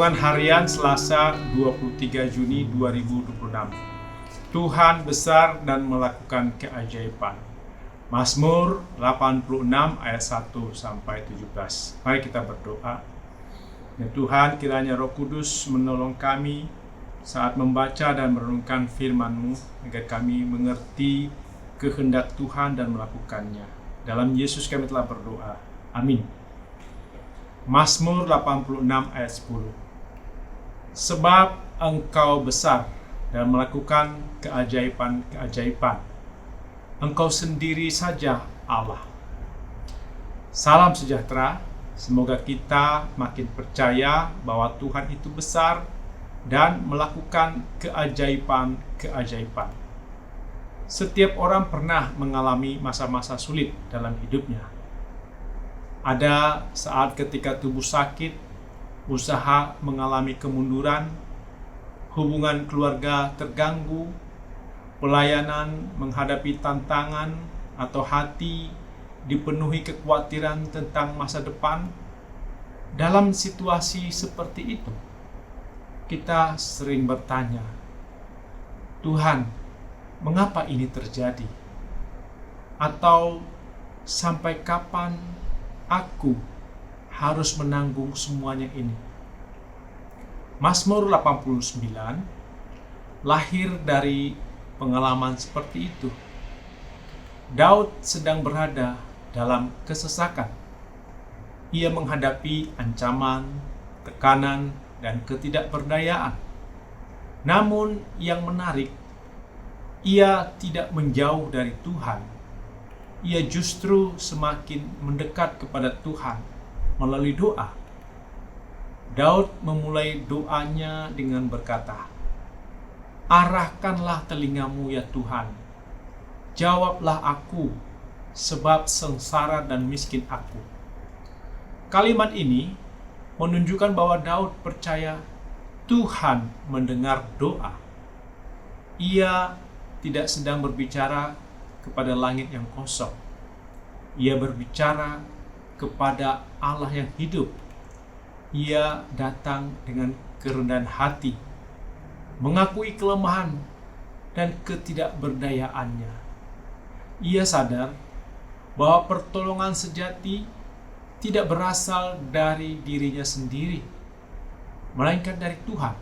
Renungan Harian Selasa 23 Juni 2026. Tuhan besar dan melakukan keajaiban. Mazmur 86 ayat 1-17. Mari kita berdoa. Ya Tuhan, kiranya Roh Kudus menolong kami saat membaca dan merenungkan firman-Mu, agar kami mengerti kehendak Tuhan dan melakukannya. Dalam Yesus kami telah berdoa. Amin. Mazmur 86 ayat 10. Sebab Engkau besar dan melakukan keajaiban-keajaiban. Engkau sendiri saja Allah. Salam sejahtera. Semoga kita makin percaya bahwa Tuhan itu besar dan melakukan keajaiban-keajaiban. Setiap orang pernah mengalami masa-masa sulit dalam hidupnya. Ada saat ketika tubuh sakit, usaha mengalami kemunduran, hubungan keluarga terganggu, pelayanan menghadapi tantangan, atau hati dipenuhi kekhawatiran tentang masa depan. Dalam situasi seperti itu, kita sering bertanya, Tuhan, mengapa ini terjadi? Atau sampai kapan aku harus menanggung semuanya ini? Mazmur 89 lahir dari pengalaman seperti itu. Daud sedang berada dalam kesesakan. Ia menghadapi ancaman, tekanan, dan ketidakberdayaan. Namun yang menarik, ia tidak menjauh dari Tuhan. Ia justru semakin mendekat kepada Tuhan melalui doa. Daud memulai doanya dengan berkata, "Arahkanlah telingamu ya Tuhan, jawablah aku, sebab sengsara dan miskin aku." Kalimat ini menunjukkan bahwa Daud percaya Tuhan mendengar doa. Ia tidak sedang berbicara kepada langit yang kosong. Ia berbicara kepada Allah yang hidup. Ia datang dengan kerendahan hati, mengakui kelemahan dan ketidakberdayaannya. Ia sadar bahwa pertolongan sejati tidak berasal dari dirinya sendiri, melainkan dari Tuhan.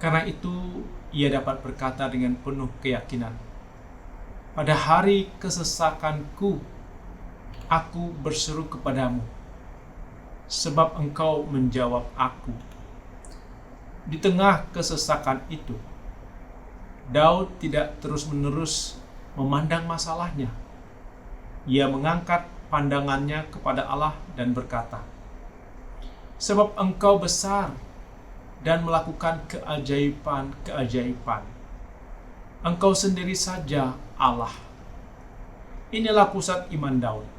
Karena itu, ia dapat berkata dengan penuh keyakinan, "Pada hari kesesakanku, aku berseru kepadamu, sebab Engkau menjawab aku." Di tengah kesesakan itu, Daud tidak terus-menerus memandang masalahnya. Ia mengangkat pandangannya kepada Allah dan berkata, "Sebab Engkau besar dan melakukan keajaiban-keajaiban. Engkau sendiri saja Allah." Inilah pusat iman Daud.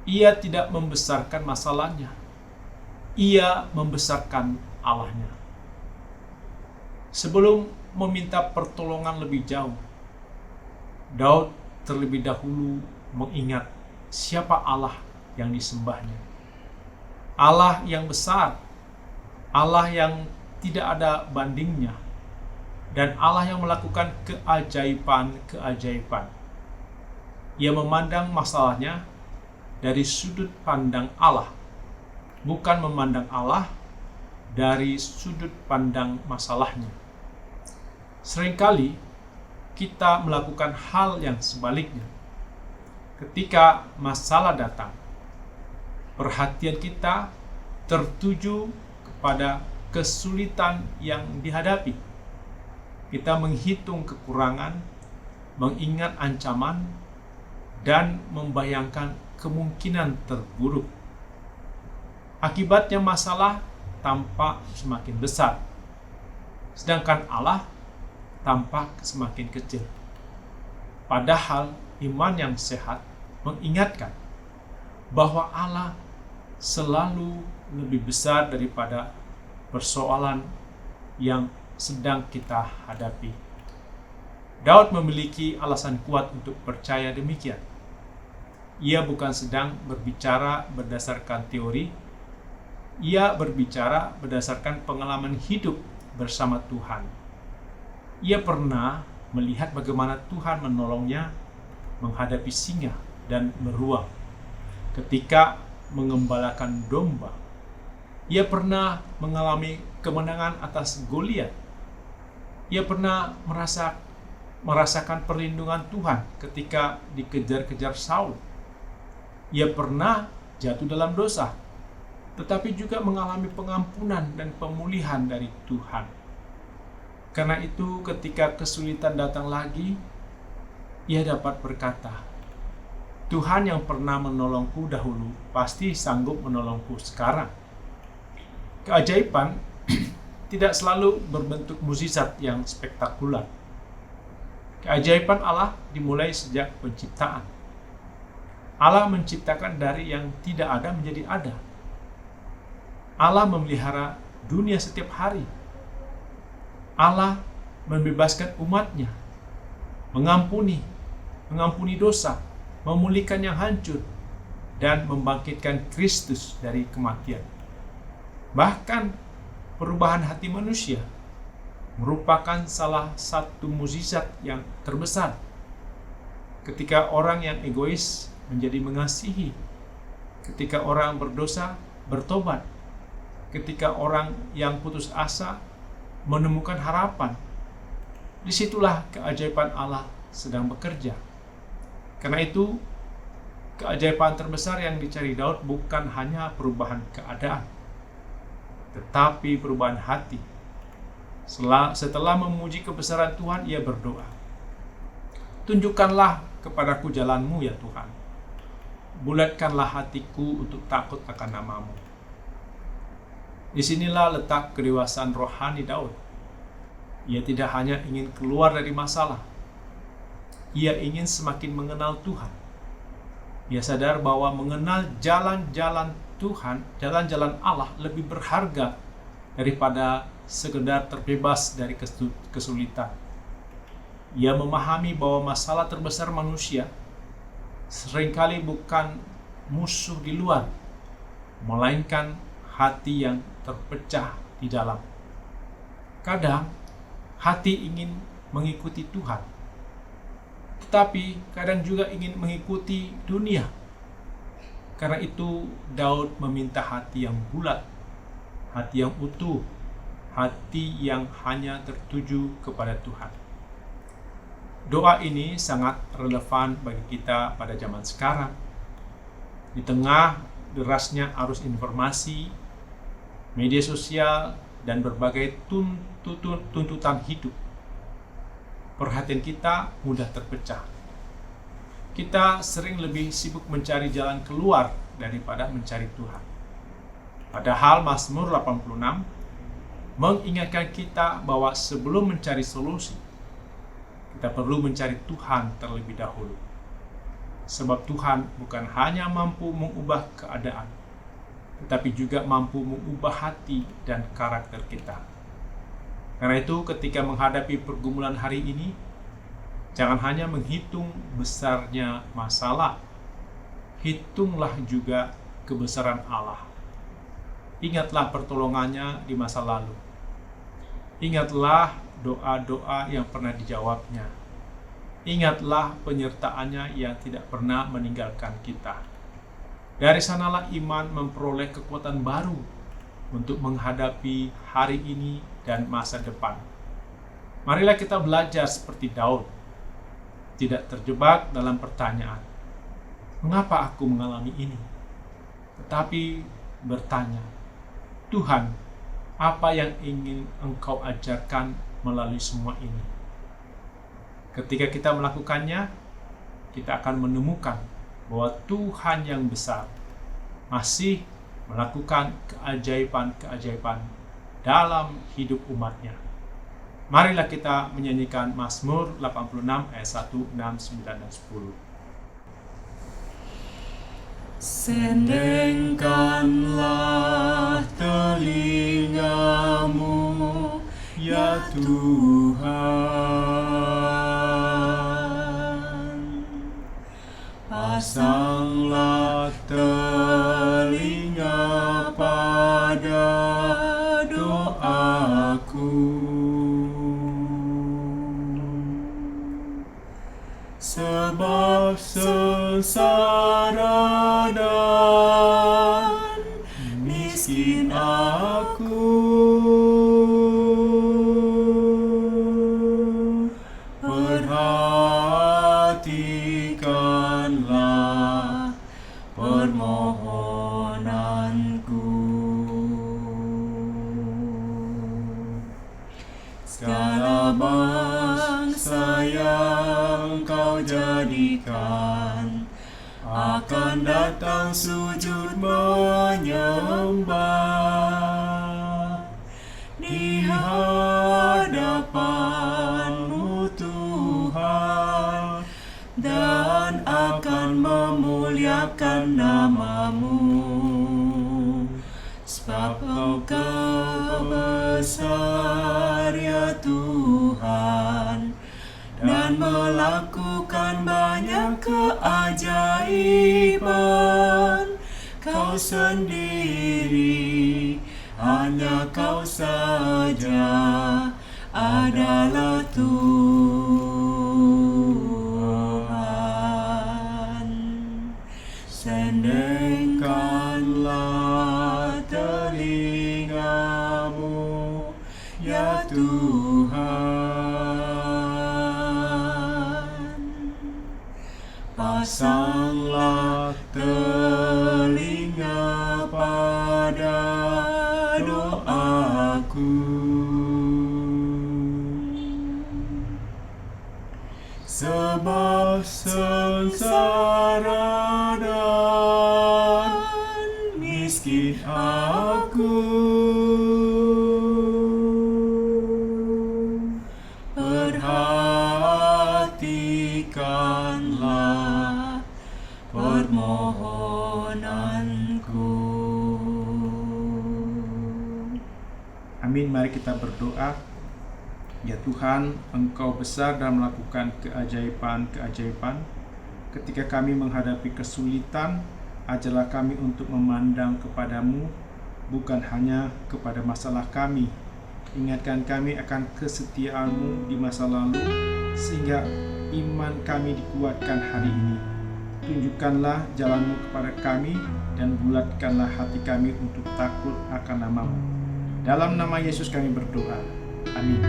Ia tidak membesarkan masalahnya. Ia membesarkan Allahnya. Sebelum meminta pertolongan lebih jauh, Daud terlebih dahulu mengingat siapa Allah yang disembahnya. Allah yang besar, Allah yang tidak ada bandingnya, dan Allah yang melakukan keajaiban-keajaiban. Ia memandang masalahnya dari sudut pandang Allah, bukan memandang Allah dari sudut pandang masalahnya. Seringkali kita melakukan hal yang sebaliknya. Ketika masalah datang, perhatian kita tertuju kepada kesulitan yang dihadapi. Kita menghitung kekurangan, mengingat ancaman, dan membayangkan kemungkinan terburuk. Akibatnya masalah tampak semakin besar, sedangkan Allah tampak semakin kecil. Padahal iman yang sehat mengingatkan bahwa Allah selalu lebih besar daripada persoalan yang sedang kita hadapi. Daud memiliki alasan kuat untuk percaya demikian. Ia bukan sedang berbicara berdasarkan teori, Ia berbicara berdasarkan pengalaman hidup bersama Tuhan. Ia pernah melihat bagaimana Tuhan menolongnya menghadapi singa dan beruang ketika mengembalakan domba. Ia pernah mengalami kemenangan atas Goliat. Ia pernah merasakan perlindungan Tuhan ketika dikejar-kejar Saul. Ia pernah jatuh dalam dosa, tetapi juga mengalami pengampunan dan pemulihan dari Tuhan. Karena itu, ketika kesulitan datang lagi, ia dapat berkata, Tuhan yang pernah menolongku dahulu pasti sanggup menolongku sekarang. Keajaiban tidak selalu berbentuk mukjizat yang spektakuler. Keajaiban Allah dimulai sejak penciptaan. Allah menciptakan dari yang tidak ada menjadi ada. Allah memelihara dunia setiap hari. Allah membebaskan umatnya, mengampuni dosa, memulihkan yang hancur, dan membangkitkan Kristus dari kematian. Bahkan perubahan hati manusia merupakan salah satu mukjizat yang terbesar. Ketika orang yang egois menjadi mengasihi, ketika orang berdosa bertobat, ketika orang yang putus asa menemukan harapan, disitulah keajaiban Allah sedang bekerja. Karena itu, keajaiban terbesar yang dicari Daud bukan hanya perubahan keadaan, tetapi perubahan hati. Setelah memuji kebesaran Tuhan, ia berdoa, tunjukkanlah kepadaku jalan-Mu ya Tuhan. Bulatkanlah hatiku untuk takut akan nama-Mu. Disinilah letak kedewasaan rohani Daud. Ia tidak hanya ingin keluar dari masalah, ia ingin semakin mengenal Tuhan. Ia sadar bahwa mengenal jalan-jalan Tuhan, jalan-jalan Allah lebih berharga daripada sekedar terbebas dari kesulitan. Ia memahami bahwa masalah terbesar manusia seringkali bukan musuh di luar, melainkan hati yang terpecah di dalam. Kadang hati ingin mengikuti Tuhan, tetapi kadang juga ingin mengikuti dunia. Karena itu Daud meminta hati yang bulat, hati yang utuh, hati yang hanya tertuju kepada Tuhan. Doa ini sangat relevan bagi kita pada zaman sekarang. Di tengah derasnya arus informasi, media sosial, dan berbagai tuntutan hidup, perhatian kita mudah terpecah. Kita sering lebih sibuk mencari jalan keluar daripada mencari Tuhan. Padahal Mazmur 86 mengingatkan kita bahwa sebelum mencari solusi, kita perlu mencari Tuhan terlebih dahulu. Sebab Tuhan bukan hanya mampu mengubah keadaan, tetapi juga mampu mengubah hati dan karakter kita. Karena itu, ketika menghadapi pergumulan hari ini, jangan hanya menghitung besarnya masalah, hitunglah juga kebesaran Allah. Ingatlah pertolongannya di masa lalu. Ingatlah doa-doa yang pernah dijawabnya. Ingatlah penyertaannya yang tidak pernah meninggalkan kita. Dari sanalah iman memperoleh kekuatan baru untuk menghadapi hari ini dan masa depan. Marilah kita belajar seperti Daud, tidak terjebak dalam pertanyaan, mengapa aku mengalami ini? Tetapi bertanya, Tuhan, apa yang ingin Engkau ajarkan melalui semua ini? Ketika kita melakukannya, kita akan menemukan bahwa Tuhan yang besar masih melakukan keajaiban-keajaiban dalam hidup umatnya. Marilah kita menyanyikan Mazmur 86 ayat 1, 6, 9, dan 10. Sendengkanlah telingamu, ya Tuhan. Pasanglah telinga padaku, sebab sengsara dan miskin aku. Perhatikanlah permohonanku. Segala bangsa yang Kau jadikan akan datang sujud menyembah di hadapan-Mu Tuhan, dan akan memuliakan nama-Mu, sebab Engkau besar ya Tuhan, dan melakukan banyak keajaiban. Kau sendiri, hanya Kau saja adalah Tuhan. Sendengkanlah telinga-Mu ya Tuhan. Pasanglah telinga pada doaku, sebab sengsara dan miskin aku. Perhatikanlah permohonanku. Amin. Mari kita berdoa. Ya Tuhan, Engkau besar dan melakukan keajaiban-keajaiban. Ketika kami menghadapi kesulitan, ajarlah kami untuk memandang kepadamu, bukan hanya kepada masalah kami. Ingatkan kami akan kesetiaan-Mu di masa lalu, sehingga iman kami dikuatkan hari ini. Tunjukkanlah jalan-Mu kepada kami, dan bulatkanlah hati kami untuk takut akan nama-Mu. Dalam nama Yesus kami berdoa. Amin.